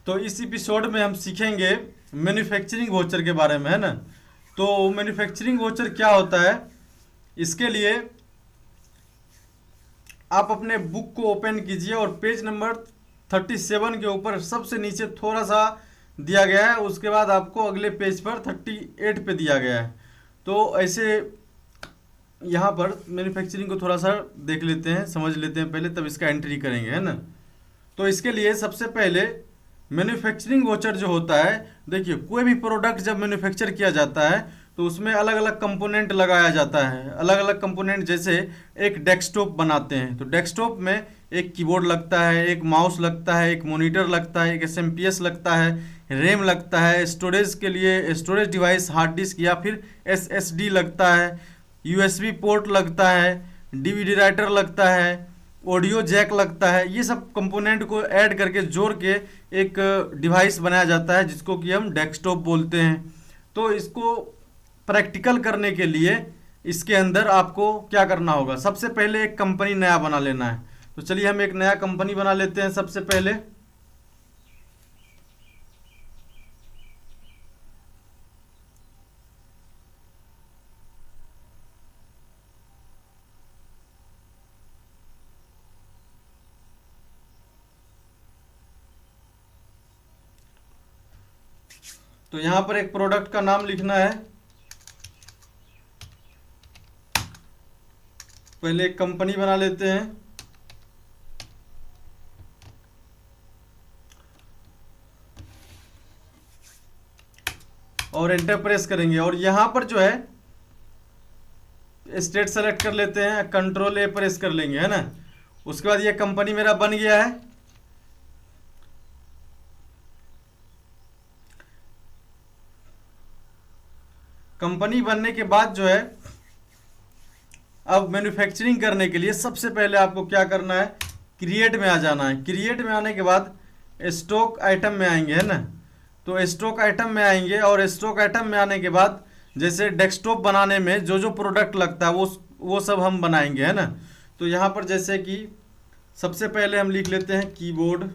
तो इस एपिसोड में हम सीखेंगे मैन्युफैक्चरिंग वोचर के बारे में, है ना। तो मैन्युफैक्चरिंग वोचर क्या होता है, इसके लिए आप अपने बुक को ओपन कीजिए और पेज नंबर 37 के ऊपर सबसे नीचे थोड़ा सा दिया गया है, उसके बाद आपको अगले पेज पर 38 पे दिया गया है। तो ऐसे यहाँ पर मैन्युफैक्चरिंग को थोड़ा सा देख लेते हैं, समझ लेते हैं पहले, तब इसका एंट्री करेंगे, है ना। तो इसके लिए सबसे पहले मैन्युफैक्चरिंग वोचर जो होता है, देखिए कोई भी प्रोडक्ट जब मैन्युफैक्चर किया जाता है तो उसमें अलग अलग कंपोनेंट लगाया जाता है। अलग अलग कंपोनेंट जैसे एक डेस्कटॉप बनाते हैं तो डेस्कटॉप में एक कीबोर्ड लगता है, एक माउस लगता है, एक मॉनिटर लगता है, एक एसएमपीएस लगता है, रैम लगता है, स्टोरेज के लिए स्टोरेज डिवाइस हार्ड डिस्क या फिर एसएसडी लगता है, यूएसबी पोर्ट लगता है, डीवीडी राइटर लगता है, ऑडियो जैक लगता है। ये सब कंपोनेंट को ऐड करके जोड़ के एक डिवाइस बनाया जाता है जिसको कि हम डेस्कटॉप बोलते हैं। तो इसको प्रैक्टिकल करने के लिए इसके अंदर आपको क्या करना होगा, सबसे पहले एक कंपनी नया बना लेना है। तो चलिए हम एक नया कंपनी बना लेते हैं सबसे पहले। तो यहां पर एक प्रोडक्ट का नाम लिखना है। पहले एक कंपनी बना लेते हैं और एंटर प्रेस करेंगे और यहां पर जो है स्टेट सेलेक्ट कर लेते हैं, कंट्रोल ए प्रेस कर लेंगे, है ना। उसके बाद ये कंपनी मेरा बन गया है। कंपनी बनने के बाद जो है अब मैन्युफैक्चरिंग करने के लिए सबसे पहले आपको क्या करना है, क्रिएट में आ जाना है। क्रिएट में आने के बाद स्टॉक आइटम में आएंगे, है ना। तो स्टॉक आइटम में आएंगे और स्टॉक आइटम में आने के बाद जैसे डेस्कटॉप बनाने में जो जो प्रोडक्ट लगता है वो सब हम बनाएंगे, है ना। तो यहाँ पर जैसे कि सबसे पहले हम लिख लेते हैं कीबोर्ड,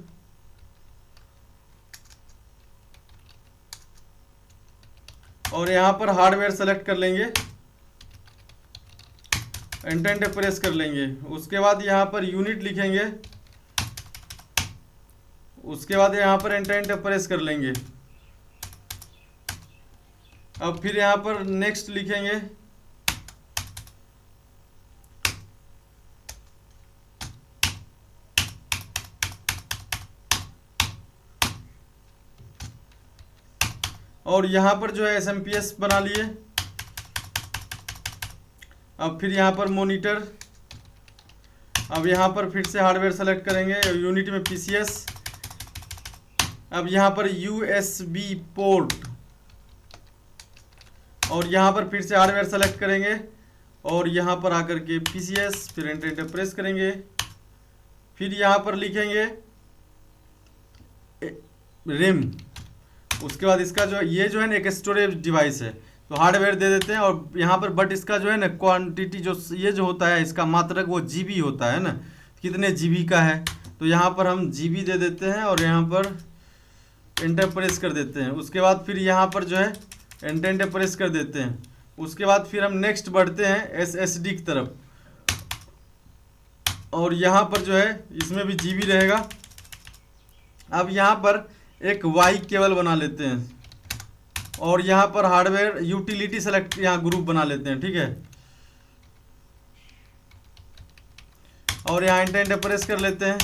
और यहाँ पर हार्डवेयर सेलेक्ट कर लेंगे, एंटर प्रेस कर लेंगे। उसके बाद यहाँ पर यूनिट लिखेंगे, उसके बाद यहाँ पर एंटर प्रेस कर लेंगे। अब फिर यहाँ पर नेक्स्ट लिखेंगे, और यहाँ पर जो है एसएमपीएस बना लिए। अब फिर यहाँ पर मॉनिटर, अब यहाँ पर फिर से हार्डवेयर सेलेक्ट करेंगे, यूनिट में पीसीएस। अब यहाँ पर यूएसबी पोर्ट, और यहाँ पर फिर से हार्डवेयर सेलेक्ट करेंगे और यहाँ पर आकर के पीसीएस, फिर एंटर प्रेस करेंगे। फिर यहाँ पर लिखेंगे रैम। उसके बाद इसका जो ये जो है ना एक स्टोरेज डिवाइस है तो हार्डवेयर दे देते हैं, और यहाँ पर बट इसका जो है ना क्वांटिटी जो ये जो होता है इसका मात्रक वो जीबी होता है ना, कितने जीबी का है। तो यहाँ पर हम जीबी दे देते हैं और यहाँ पर एंटर प्रेस कर देते हैं। उसके बाद फिर यहाँ पर जो है एंटर प्रेस कर देते हैं। उसके बाद फिर हम नेक्स्ट बढ़ते हैं एसएसडी की तरफ, और यहाँ पर जो है इसमें भी जीबी रहेगा। अब यहाँ पर एक वाई केबल बना लेते हैं और यहाँ पर हार्डवेयर यूटिलिटी सेलेक्ट यहाँ ग्रुप बना लेते हैं, ठीक है। और यहाँ एंटर प्रेस कर लेते हैं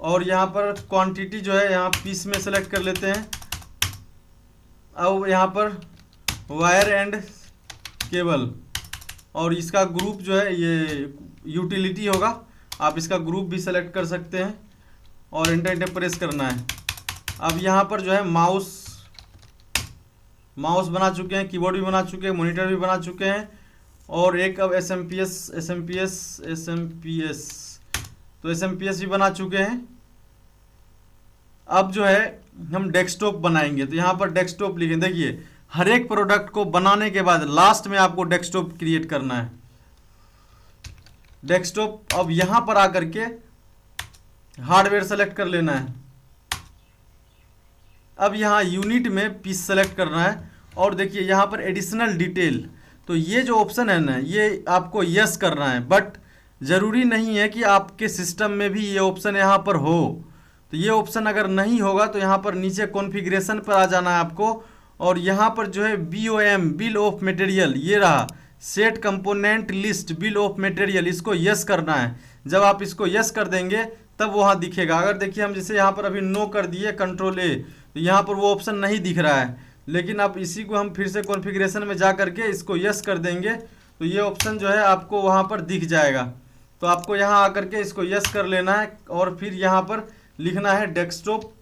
और यहाँ पर क्वांटिटी जो है यहाँ पीस में सेलेक्ट कर लेते हैं। अब यहाँ पर वायर एंड केबल, और इसका ग्रुप जो है ये यूटिलिटी होगा, आप इसका ग्रुप भी सेलेक्ट कर सकते हैं और एंटर प्रेस करना है। अब यहाँ पर जो है माउस बना चुके हैं, कीबोर्ड भी बना चुके हैं, मॉनिटर भी बना चुके हैं, और एक अब एसएमपीएस तो एसएमपीएस भी बना चुके हैं। अब जो है हम डेस्कटॉप बनाएंगे, तो यहाँ पर डेस्कटॉप लिखें। देखिए हर एक प्रोडक्ट को बनाने के बाद लास्ट में आपको डेस्कटॉप क्रिएट करना है। डेस्कटॉप अब यहाँ पर आकर के हार्डवेयर सेलेक्ट कर लेना है, अब यहाँ यूनिट में पीस सेलेक्ट करना है और देखिए यहाँ पर एडिशनल डिटेल, तो ये जो ऑप्शन है ना ये आपको यस करना है, बट ज़रूरी नहीं है कि आपके सिस्टम में भी ये ऑप्शन यहाँ पर हो। तो ये ऑप्शन अगर नहीं होगा तो यहाँ पर नीचे कॉन्फ़िगरेशन पर आ जाना है आपको और यहाँ पर जो है BOM बिल ऑफ मटेरियल ये रहा, set component list bill of material, इसको यस करना है। जब आप इसको यस कर देंगे तब वहाँ दिखेगा। अगर देखिए हम जैसे यहाँ पर अभी नो कर दिए कंट्रोल A, तो यहाँ पर वो ऑप्शन नहीं दिख रहा है, लेकिन अब इसी को हम फिर से कॉन्फ़िगरेशन में जा करके इसको यस कर देंगे तो ये ऑप्शन जो है आपको वहाँ पर दिख जाएगा। तो आपको यहाँ आकर के इसको यस कर लेना है और फिर यहाँ पर लिखना है डेस्कटॉप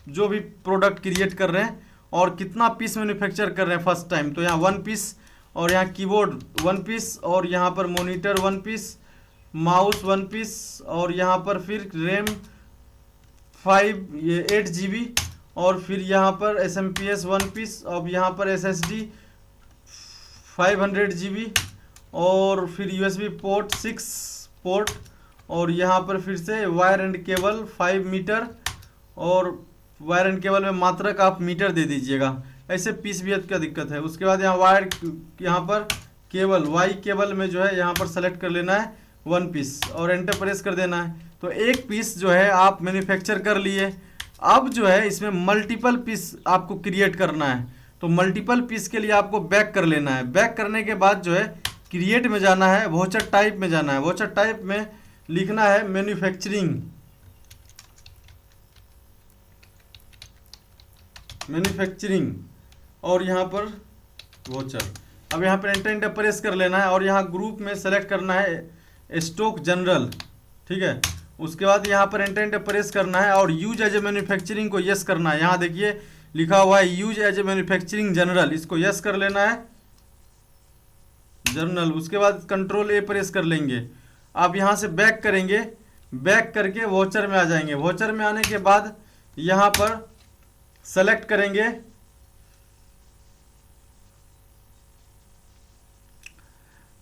जो भी प्रोडक्ट क्रिएट कर रहे हैं और कितना पीस मैन्युफैक्चर कर रहे हैं फर्स्ट टाइम, तो यहाँ 1 पीस और यहाँ कीबोर्ड 1 पीस और यहाँ पर मॉनिटर 1 पीस, माउस 1 पीस और यहाँ पर फिर रैम 8 GB और फिर यहाँ पर SMPS 1 पीस, अब यहाँ पर SSD 500 GB और फिर USB पोर्ट 6 पोर्ट और यहाँ पर फिर से वायर एंड केबल 5 मीटर और वायर एंड केबल में मात्रक आप मीटर दे दीजिएगा, ऐसे पीस भी क्या दिक्कत है। उसके बाद यहाँ वायर, यहाँ पर केबल वाई केबल में जो है यहाँ पर सेलेक्ट कर लेना है 1 पीस और एंटर प्रेस कर देना है। तो एक पीस जो है आप मैन्युफैक्चर कर लिए। अब जो है इसमें मल्टीपल पीस आपको क्रिएट करना है, तो मल्टीपल पीस के लिए आपको बैक कर लेना है। बैक करने के बाद जो है क्रिएट में जाना है, वोचर टाइप में जाना है, वोचर टाइप में लिखना है मैन्युफैक्चरिंग, मैन्युफैक्चरिंग और यहाँ पर वोचर। अब यहाँ पर एंटर प्रेस कर लेना है और यहाँ ग्रुप में सेलेक्ट करना है स्टॉक जनरल, ठीक है। उसके बाद यहाँ पर एंटर प्रेस करना है और यूज एज ए मैन्युफैक्चरिंग को यस करना है। यहाँ देखिए लिखा हुआ है use as a manufacturing general, इसको यस कर लेना है जनरल। उसके बाद कंट्रोल A प्रेस कर लेंगे। आप यहाँ से बैक करेंगे, बैक करके वोचर में आ जाएंगे। वोचर में आने के बाद यहाँ पर सेलेक्ट करेंगे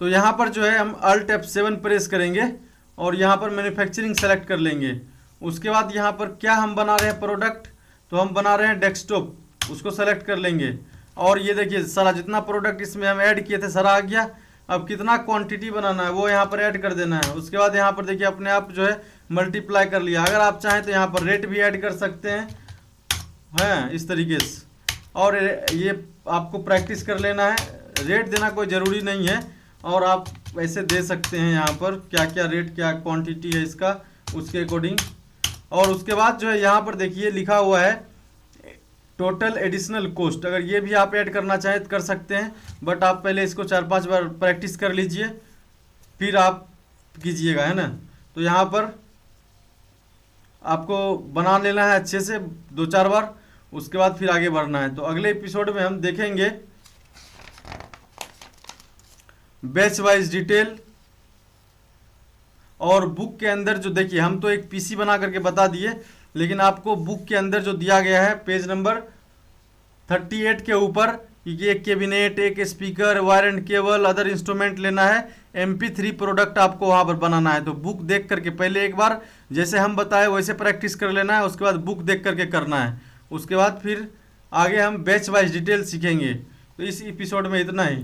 तो यहाँ पर जो है हम Alt F7 प्रेस करेंगे और यहाँ पर मैन्युफैक्चरिंग सेलेक्ट कर लेंगे। उसके बाद यहाँ पर क्या हम बना रहे हैं प्रोडक्ट, तो हम बना रहे हैं डेस्कटॉप, उसको सेलेक्ट कर लेंगे और ये देखिए सारा जितना प्रोडक्ट इसमें हम ऐड किए थे सारा आ गया। अब कितना क्वांटिटी बनाना है वो यहाँ पर ऐड कर देना है। उसके बाद यहाँ पर देखिए अपने आप जो है मल्टीप्लाई कर लिया। अगर आप चाहें तो यहाँ पर रेट भी ऐड कर सकते हैं इस तरीके से, और ये आपको प्रैक्टिस कर लेना है। रेट देना कोई ज़रूरी नहीं है और आप ऐसे दे सकते हैं यहाँ पर क्या क्या रेट क्या क्वांटिटी है इसका उसके अकॉर्डिंग। और उसके बाद जो है यहाँ पर देखिए लिखा हुआ है टोटल एडिशनल कॉस्ट, अगर ये भी आप ऐड करना चाहें तो कर सकते हैं, बट आप पहले इसको 4-5 बार प्रैक्टिस कर लीजिए फिर आप कीजिएगा, है ना। तो यहाँ पर आपको बना लेना है अच्छे से 2-4 बार, उसके बाद फिर आगे बढ़ना है। तो अगले एपिसोड में हम देखेंगे बैच वाइज डिटेल और बुक के अंदर जो देखिए हम तो एक पीसी बना करके बता दिए, लेकिन आपको बुक के अंदर जो दिया गया है पेज नंबर 38 के ऊपर कि एक कैबिनेट, एक speaker, wire and cable, other instrument लेना है, MP3 प्रोडक्ट आपको वहाँ पर बनाना है। तो बुक देख करके पहले एक बार जैसे हम बताए वैसे प्रैक्टिस कर लेना है, उसके बाद बुक देख करके करना है। उसके बाद फिर आगे हम बैच वाइज डिटेल सीखेंगे। तो इस एपिसोड में इतना ही।